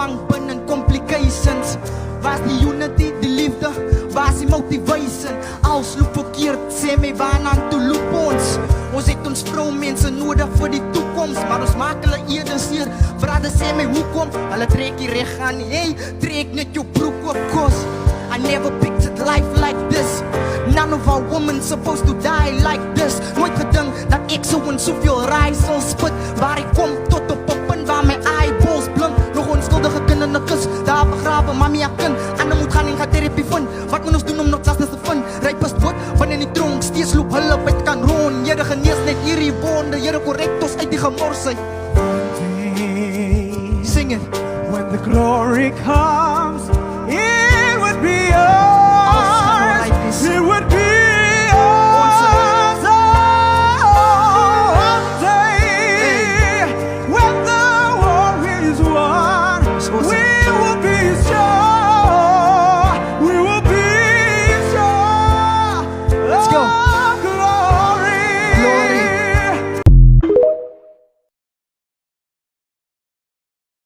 vang binne complications. Waar is die unity, die liefde? Waar is die motivation? Als loop verkeerd, sê my waaraan toe loop ons. Ons het ons vroumense nodig vir die toekoms, maar ons maak hulle eerder seer. Brother sê my hoekom? Hulle trek die reg aan. Hey, trek net jou broek op kos. I never pictured life like this. None of our women supposed to die like this. Nooit gedink dat ek so en soveel raai sal spit. Waar ek kom tot op 'n punt waar my eyeballs blink. Nog onskuldige kindernikus, daar begrawe mami en kind. Ander moet gaan en gaan therapie vind. Wat moet ons doen om nog justice te vind? Ryp is dood, van in die tronk, steeds loop hulle byt kan rond. Here genees net hierdie wonde, Here korrek ons uit die gemors uit. Sing it. When the glory comes